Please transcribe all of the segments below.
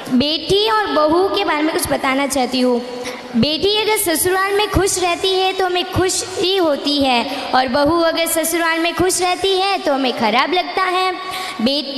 बेटी और बहू के बारे में कुछ बताना चाहती हूँ। बेटी अगर ससुराल में खुश रहती है तो हमें खुशी होती है, और बहू अगर ससुराल में खुश रहती है तो हमें खराब लगता है।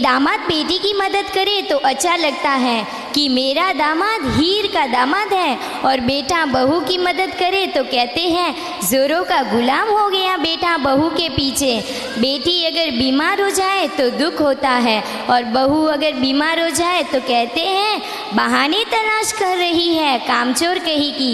दामाद बेटी की मदद करे तो अच्छा लगता है कि मेरा दामाद हीर का दामाद है, और बेटा बहू की मदद करे तो कहते हैं जोरों का गुलाम हो गया बेटा बहू के पीछे। बेटी अगर बीमार हो जाए तो दुख होता है, और बहू अगर बीमार हो जाए तो कहते हैं बहाने तलाश कर रही है, कामचोर कहीं की।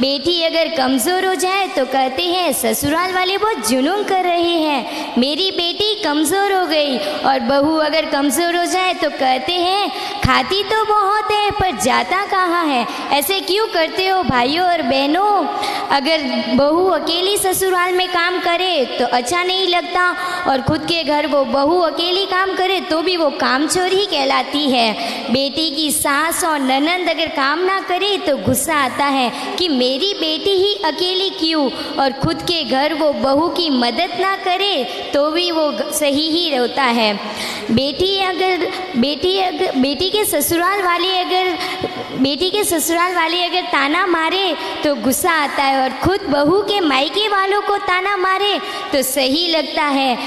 बेटी अगर कमज़ोर हो जाए तो कहते हैं ससुराल वाले बहुत जुनून कर रहे हैं, मेरी बेटी कमज़ोर हो गई। और बहू अगर कमज़ोर हो जाए तो कहते हैं खाती तो बहुत है पर जाता कहाँ है। ऐसे क्यों करते हो भाइयों और बहनों? अगर बहू अकेली ससुराल में काम करे तो अच्छा नहीं लगता, और खुद के घर वो बहू अकेली काम करे तो भी वो कामचोर ही कहलाती है। बेटी की सास और ननंद अगर काम ना करे तो गुस्सा आता है कि मेरी बेटी ही अकेली क्यों, और खुद के घर वो बहू की मदद ना करे तो भी वो सही ही होता है। बेटी के ससुराल वाले अगर ताना मारे तो गुस्सा आता है, और खुद बहू के मायके वालों को ताना मारे तो सही लगता है।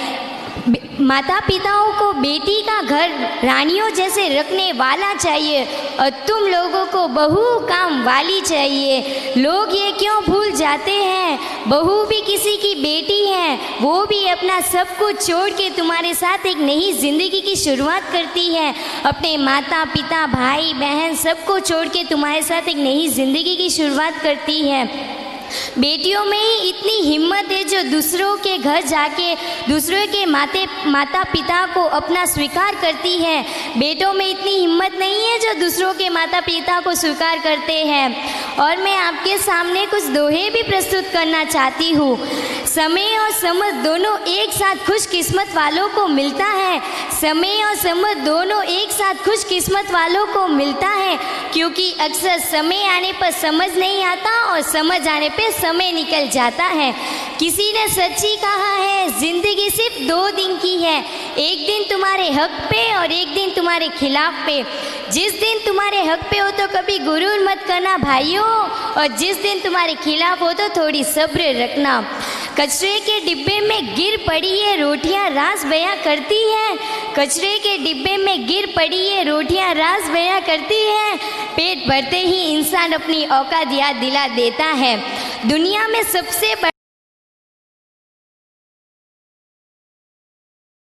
माता पिताओं को बेटी का घर रानियों जैसे रखने वाला चाहिए, और तुम लोगों को बहू काम वाली चाहिए। लोग ये क्यों भूल जाते हैं, बहू भी किसी की बेटी है, वो भी अपना सब कुछ छोड़ के तुम्हारे साथ एक नई ज़िंदगी की शुरुआत करती है। अपने माता पिता भाई बहन सबको छोड़ के तुम्हारे साथ एक नई ज़िंदगी की शुरुआत करती है। बेटियों में ही इतनी हिम्मत है जो दूसरों के घर जाके दूसरों के माता पिता को अपना स्वीकार करती है। बेटों में इतनी हिम्मत नहीं है जो दूसरों के माता पिता को स्वीकार करते हैं। और मैं आपके सामने कुछ दोहे भी प्रस्तुत करना चाहती हूँ। समय और समझ दोनों एक साथ खुशकिस्मत वालों को मिलता है। समय और समझ दोनों एक साथ खुशकिस्मत वालों को मिलता है, क्योंकि अक्सर समय आने पर समझ नहीं आता और समझ आने पे समय निकल जाता है। किसी ने सच्ची कहा है जिंदगी सिर्फ 2 दिन की है, एक दिन तुम्हारे हक पे और एक दिन तुम्हारे खिलाफ पे। जिस दिन तुम्हारे हक पे हो तो कभी गुरूर मत करना भाइयों, और जिस दिन तुम्हारे खिलाफ हो तो थोड़ी सब्र रखना। कचरे के डिब्बे में गिर पड़ी है रोटियां राज बयां करती है। कचरे के डिब्बे में गिर पड़ी है रोटियां राज बयां करती है। पेट भरते ही इंसान अपनी औकात याद दिला देता है। दुनिया में सबसे